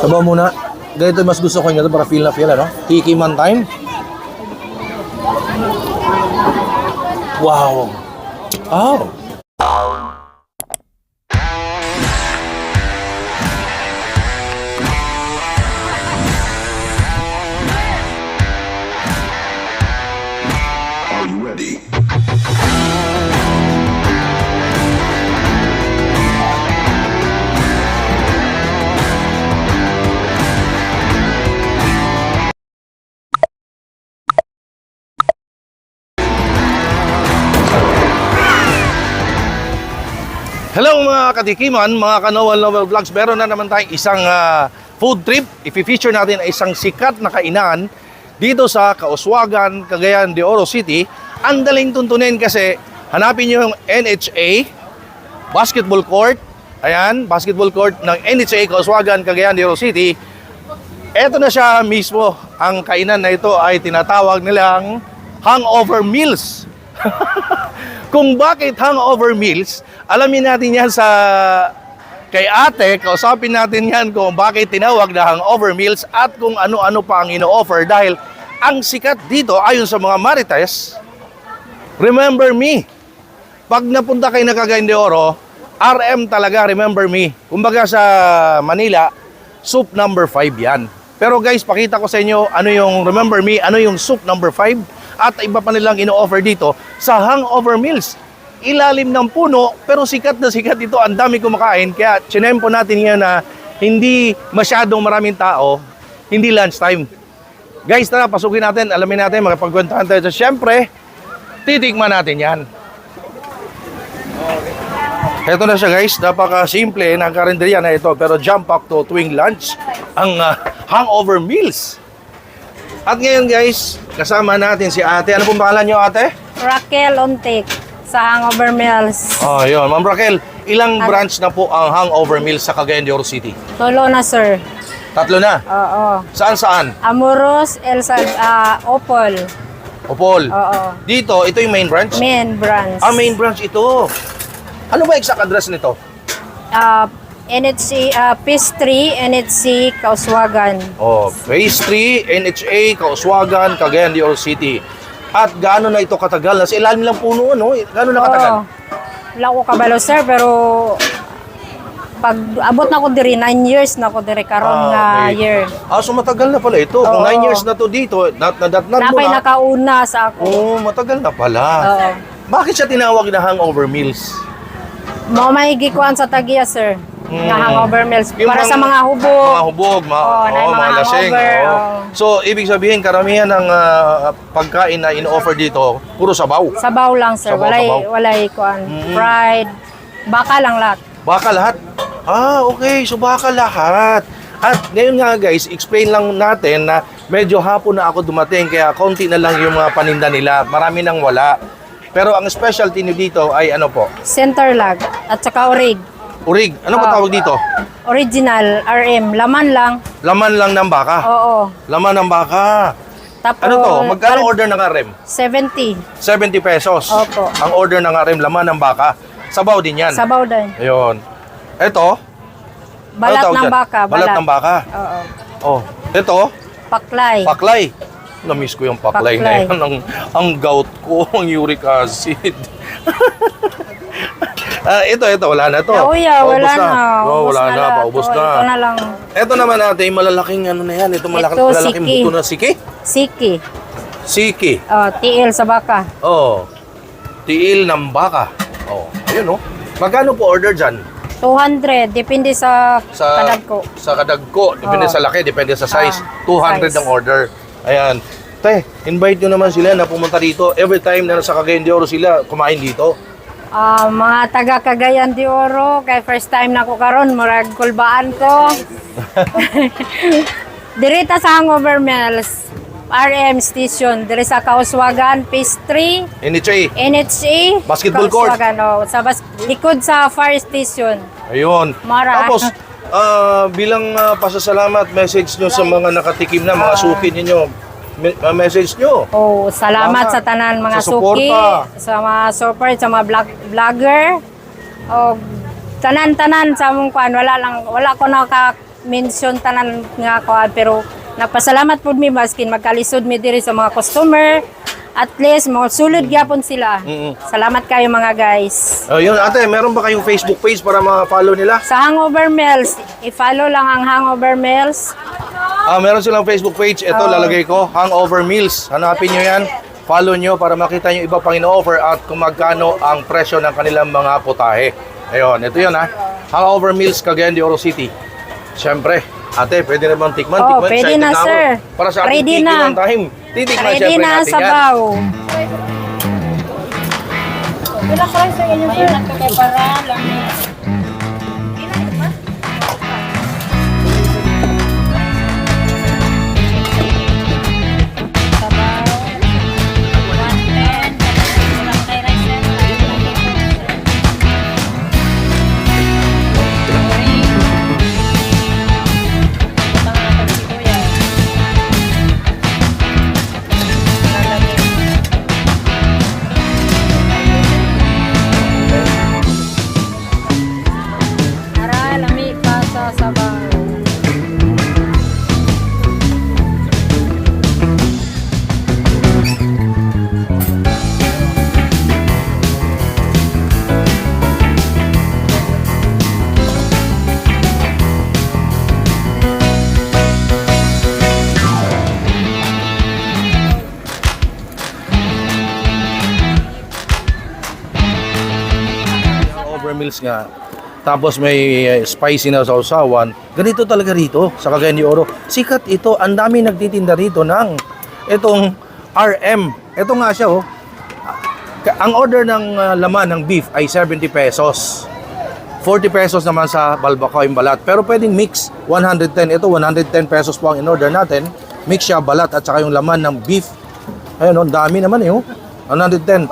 Sabaw muna. Ganito yung mas gusto ko nyo para feel na feel, ano? Tiki man time. Wow. Oh. Are you ready? Hello mga katikiman, mga Kanowal Novel Vlogs. Meron na naman tayong isang food trip. I-feature natin ay isang sikat na kainan dito sa Kauswagan, Cagayan de Oro City. Ang daling tuntunin kasi hanapin nyo yung NHA basketball court. Ayan, basketball court ng NHA Kauswagan, Cagayan de Oro City. Eto na siya mismo. Ang kainan na ito ay tinatawag nilang hangover meals. Kung bakit hangover meals, alamin natin yan sa kay ate, kausapin natin yan kung bakit tinawag na hangover meals at kung ano-ano pa ang ino-offer dahil ang sikat dito ayon sa mga Marites, remember me. Pag napunta kayo na Cagayan de Oro, RM talaga, remember me. Kumbaga sa Manila, soup number 5 yan. Pero guys, pakita ko sa inyo ano yung remember me, ano yung soup number 5 at iba pa nilang ino-offer dito sa hangover meals. Ilalim ng puno, pero sikat na sikat ito. Ang dami kumakain, kaya chinempo natin ngayon na hindi masyadong maraming tao, hindi lunchtime. Guys, tara, pasukin natin, alamin natin, makapagkwentuhan tayo. So, syempre, titikman natin yan. Ito na siya guys, napaka-simple ng karinderya na ito, pero jump pack to tuwing lunch, ang hangover meals. At ngayon guys, kasama natin si ate. Ano pong pangalan niyo ate? Raquel Ontik sa Hangover Meals. Oh, yun. Ma'am Raquel, ilang branch na po ang hangover meals sa Cagayan de Oro City? Tulo na, sir. 3 na? Oo. Saan? Amoros, Opol. Opol. Oo. Dito, ito yung main branch? Main branch. Main branch ito. Ano ba exact address nito? NHC, Phase 3, NHC, Kauswagan. Oh, Phase 3, NHA, Kauswagan, Cagayan de Oro City. At gaano na ito katagal? Nasa ilalim lang puno, no? Gaano na katagal? Wala ko kabalo, sir, pero pag abot na ko diri, 9 years na ko diri karon nga okay. year. So matagal na pala ito. Kung 9 years na to dito, nadatnan mo Napay na. nakauna sa ako. Oh, matagal na pala. Oo. Bakit siya tinawag na hangover meals? Mga mahigikuan sa Tagiya, sir. Nga hangover meals. Yung Para sa mga hubog. Mga hubog, mga lasing. hangover, Oo. oo. So, ibig sabihin, karamihan ng pagkain na in-offer dito, puro sabaw. Sabaw lang, sir. Sabaw, sabaw. Walay kuan. Fried. Baka lang lahat. Baka lahat? Okay. So, baka lahat. At ngayon nga guys, explain lang natin na medyo hapon na ako dumating, kaya konti na lang yung mga paninda nila. Marami nang wala. Pero ang specialty nyo dito ay ano po? Center lag. At saka orig. Urig. Ano ba tawag dito? Original. RM. Laman lang. Laman lang ng baka. Oo. Laman ng baka. Tapos, Ano to? Magkano order ng RM? 70. 70 pesos. Opo. Ang order ng RM, laman ng baka. Sabaw din yan. Sabaw din. Ayun. Ito? Balat tawag ng dyan? baka. Balat ng baka. Oo. Oh. Ito? Paklay. Paklay. Na-miss ko yung paklay na Paklay. yan. Ang gout ko, ang uric acid. Ito, wala na to. Kuya, Paubos wala na. Wala na, lahat. paubos Oo, na. Ito na lang. Ito naman natin, malalaking ano na yan. Ito Ito, malalaking siki. buto na siki. Siki. Siki. TL sa baka. Oh. Tiil ng baka. Oh, ayun oh. Magkano po order dyan? 200. Depende sa kadagko. Sa kadagko. Depende Oo. sa laki, depende sa size. 200 size. ang order. Ayan. Te, invite nyo naman sila na pumunta dito. Every time na nasa Cagayan de Oro sila, kumain dito. Mga taga Cagayan de Oro, kay first time na ko karon, murag kulbaan ko. Dirita sa Hangover Meals, RM Station, diri sa Kauswagan, Phase 3, NHA, Basketball court. Kauswagan, sa likod sa fire station. Ayun. Mara. Tapos, bilang pasasalamat, message nyo sa mga nakatikim na, mga suki ninyo. Message nyo. Salamat Salamat sa tanan mga sa suki, suporta. sa mga support, sa mga vlogger. Tanan-tanan sa mong kuan, wala ko mention tanan nga ko pero nagpasalamat pud mi maskin magkalisod mi diri sa mga customer. At least mo sulod gyapon sila. Salamat kayo mga guys. Oh, yun ate, meron ba kayong Facebook page para ma-follow nila? Sa Hangover Meals, i-follow lang ang Hangover Meals. Meron silang Facebook page. Ito, lalagay ko, Hangover Meals. Hanapin nyo yan. Follow nyo para makita nyo iba pang ino-offer at kung magkano ang presyo ng kanilang mga putahe. Ayun, ito yun ha. Hangover Meals, Cagayan de Oro City. Siyempre, ate, pwede na bang tikman? Oh, Tikman, pwede excited na, ako. sir. Para sa ating Ready tiki na. one time. Titikman Ready siyempre na natin sa yan. baw. Wala ka lang sa inyo, sir. Kaya para lang. Tara, lami ka sa sabaw. Overmeals nga. Tapos may spicy na sausawan. Ganito talaga rito sa Cagayan de Oro. Sikat ito. Ang dami nagtitinda rito ng itong RM. Ito nga siya oh. Ang order ng laman ng beef ay 70 pesos. 40 pesos naman sa balbacoa yung balat. Pero pwedeng mix. 110. Ito 110 pesos po ang in-order natin. Mix siya balat at saka yung laman ng beef. Ayun oh, dami naman eh oh. 110.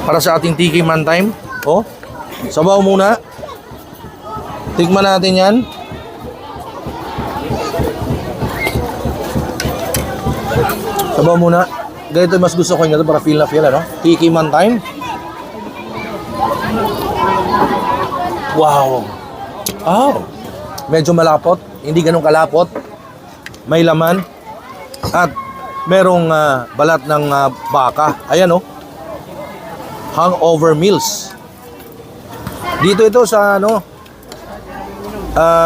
Para sa ating tiki man time. Oh. Sabaw muna. Tikman natin yan. Sabaw muna. Ganito mas gusto ko nyo para feel na feel, ano? Tiki man time. Wow. Oh. Medyo malapot. Hindi ganun kalapot. May laman. At merong balat ng baka. Ayan, oh. Hangover Meals. Dito ito sa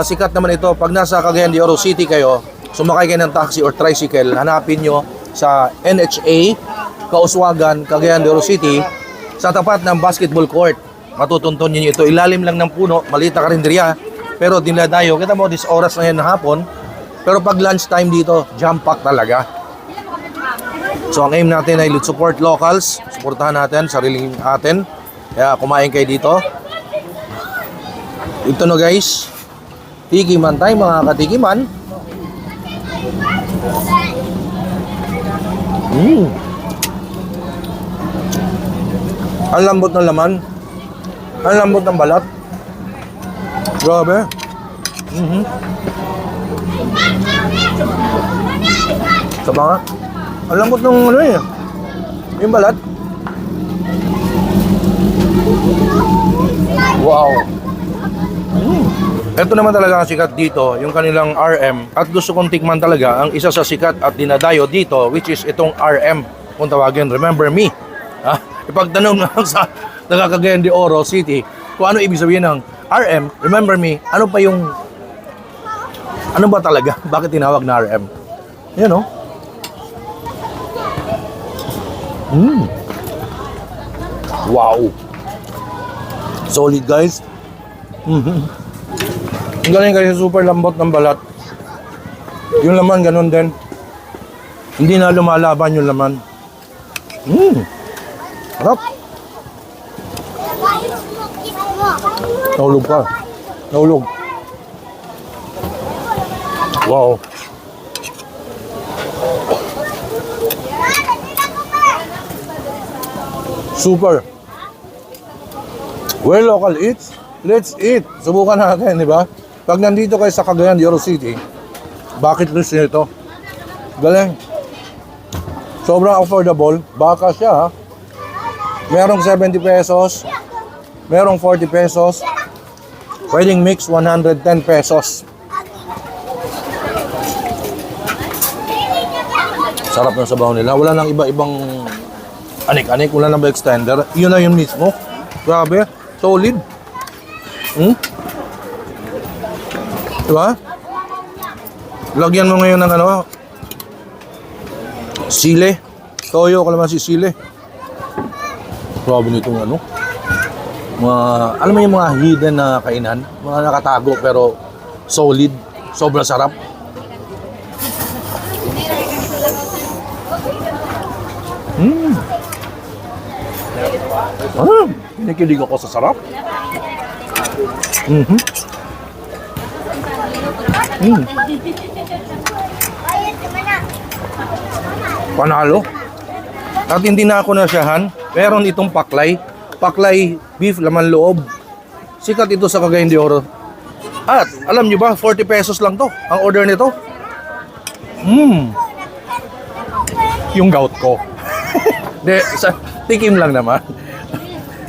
sikat naman ito. Pag nasa Cagayan de Oro City kayo, sumakay kayo ng taxi or tricycle, hanapin nyo sa NHA, Kauswagan, Cagayan de Oro City, sa tapat ng basketball court. Matutunton nyo ito. Ilalim lang ng puno, maliit na karinderya, pero dinadayo. Kita mo, this oras na yan na hapon. Pero pag lunch time dito, jam pack talaga. So ang aim natin ay let's support locals. Suportahan natin, sariling atin. Kaya kumain kayo dito. Ito no guys, tikiman tayo mga katikiman. Ang lambot ng laman. Ang lambot ng balat. Grabe. Saba nga. Ang lambot ng yung balat. Wow. Ito naman talaga ang sikat dito, yung kanilang RM. At gusto kong tikman talaga ang isa sa sikat at dinadayo dito, which is itong RM. Kung tawagin, remember me. Ipagtanong lang sa Cagayan de Oro City kung ano ibig sabihin ng RM, remember me, ano pa yung... Ano ba talaga? Bakit tinawag na RM? Yan o. Wow. Solid guys. Ang galing kasi super lambot ng balat. Yung laman ganun din. Hindi na lumalaban yung laman. Harap. Nahulog ka. Nahulog. Wow. Super. Well, local eats. Let's eat. Subukan natin, di ba? Pag nandito kayo sa Cagayan de Oro City, bucket list nito. Galing. Sobrang affordable. Baka siya, ha? Merong 70 pesos. Merong 40 pesos. Pwedeng mix 110 pesos. Sarap ng sabaw nila. Wala nang iba-ibang anik-anik. Wala nang ba extender. Yun na yun mismo. Grabe. Solid. Diba? Lagyan mo ngayon ng ano, sile. Toyo, kalamansi, sile. Grabe nitong ano. Mga, alam mo yung mga hidden na kainan? Mga nakatago pero solid. Sobrang sarap. Nakikilig ako sa sarap. Panalo. At hindi na ako nasyahan. Meron itong paklay. Paklay beef laman loob. Sikat ito sa Cagayan de Oro. At alam nyo ba, 40 pesos lang to ang order nito. Yung gout ko. Tikim lang naman.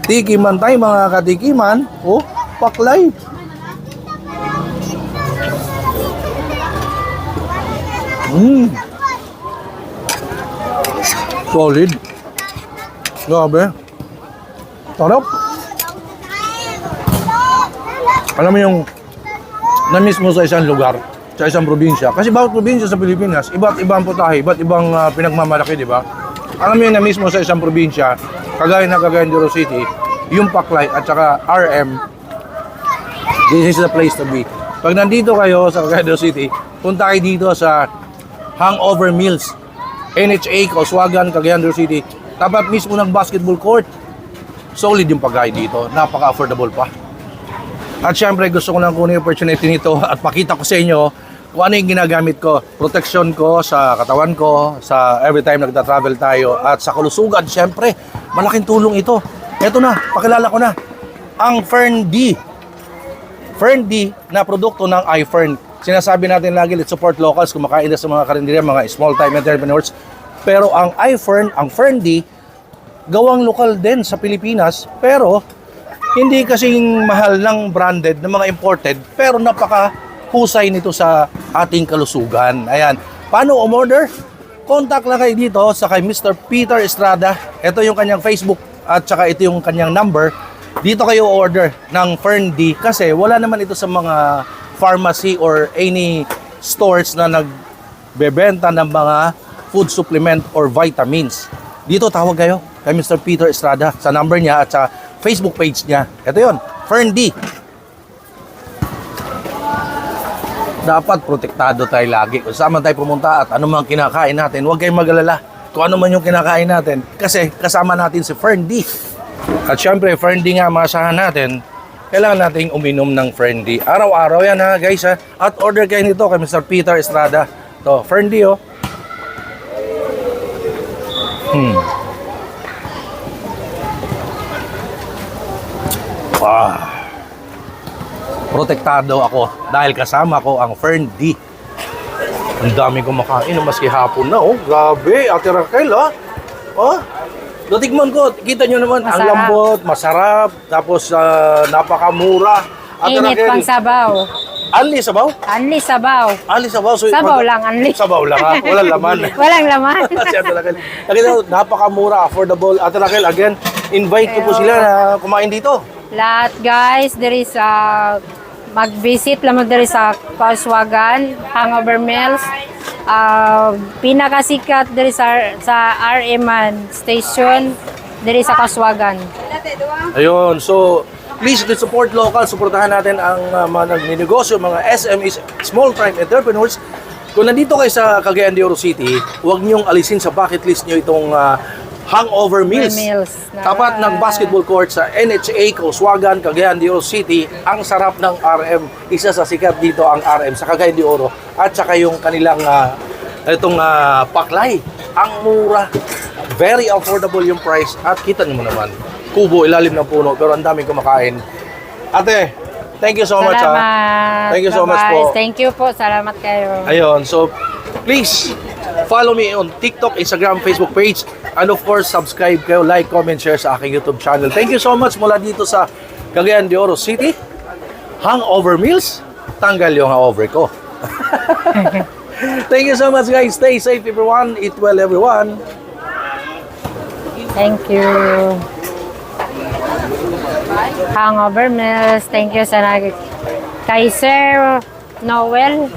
Tikiman tayo mga katikiman. Oh, paklay. Solid. Grabe. Sarap. Alam mo yung na-miss mo sa isang lugar, sa isang probinsya. Kasi bawat probinsya sa Pilipinas, iba't ibang putahe, iba't ibang pinagmamalaki, di ba? Alam mo yung na-miss mo sa isang probinsya, kagaya ng Cagayan de Oro City, yung Paklay at saka RM, this is the place to be. Pag nandito kayo sa Cagayan de Oro City, punta kayo dito sa Hangover Meals, NHA, Kauswagan, Cagayan de Oro City. Tapat mismo ng basketball court. Solid yung pagkain dito. Napaka-affordable pa. At syempre, gusto ko lang kunin yung opportunity nito at pakita ko sa inyo kung ano yung ginagamit ko. Protection ko sa katawan ko, sa every time nagta-travel tayo, at sa kalusugan, syempre, malaking tulong ito. Eto na, pakilala ko na. Ang Fern D. Fern D na produkto ng iFern. Sinasabi natin lagi, let's support locals, kumakain na sa mga karinderya, mga small-time entrepreneurs. Pero ang iFern, ang Fern D, gawang lokal din sa Pilipinas, pero hindi kasing mahal ng branded ng mga imported, pero napaka-husay nito sa ating kalusugan. Ayan. Paano umorder? Contact lang kayo dito sa kay Mr. Peter Estrada. Ito yung kanyang Facebook at saka ito yung kanyang number. Dito kayo order ng Fern D kasi wala naman ito sa mga pharmacy or any stores na nagbebenta ng mga food supplement or vitamins. Dito tawag kayo kay Mr. Peter Estrada sa number niya at sa Facebook page niya. Ito yun, Fern D. Dapat protektado tayo lagi. Kung saan man tayo pumunta at ano man kinakain natin, huwag kayong mag-alala kung ano man yung kinakain natin. Kasi kasama natin si Fern D. At syempre, Fern D nga maasahan natin, kailangan nating uminom ng Fern D. Araw-araw yan ha guys ha. At order kayo nito kay Mr. Peter Estrada. To, Fern D oh. Protektado ako dahil kasama ko ang Fern D. Ang dami kumakain maski hapon na oh. Grabe, Ate Raquel ah. Oh. Dotikman ko, kita nyo naman, Masarap. ang lambot, masarap, tapos napakamura. Ate Init Raquel, pang sabaw. Anli sabaw? Anli sabaw. Anli sabaw. So, Sabaw lang, anli. Sabaw lang ha, walang laman. Walang laman. Si Ate Raquel. Nakita mo, napakamura, affordable. Ate Raquel, again, invite ko po sila na kumain dito. Lahat guys, there is mag-visit lamang there sa Kauswagan, Hangover Meals. Pinakasikat there sa RM station, there sa Kauswagan. Ayun, so please let's support local, suportahan natin ang mga nagninegosyo, mga SMEs, small-time entrepreneurs. Kung nandito kayo sa Cagayan de Oro City, huwag niyong alisin sa bucket list niyo itong Hangover Meals. Tapat ng basketball court sa NHA, Kauswagan, Cagayan de Oro City. Ang sarap ng RM. Isa sa sikat dito ang RM sa Cagayan de Oro. At saka yung kanilang itong paklay. Ang mura. Very affordable yung price. At kita niyo naman, kubo, ilalim ng puno. Pero ang daming kumakain. Ate, thank you so much. Salamat. Thank you so much Bye-bye. po. Thank you po. Salamat kayo. Ayun, so please follow me on TikTok, Instagram, Facebook page, and of course, subscribe kayo, like, comment, share sa aking YouTube channel. Thank you so much mula dito sa Cagayan de Oro City, hangover meals, tanggal yung hangover ko. Thank you so much, guys. Stay safe, everyone. Eat well, everyone. Thank you. Hangover meals. Thank you sa kay Sir Noel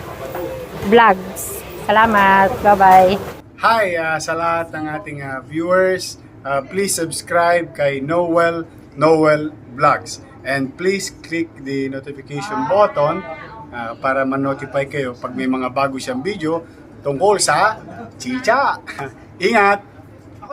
Vlogs. Salamat. Bye-bye. Hi sa lahat ng ating viewers. Please subscribe kay Noel Vlogs. And please click the notification button para ma-notify kayo pag may mga bago siyang video tungkol sa chicha. Ingat!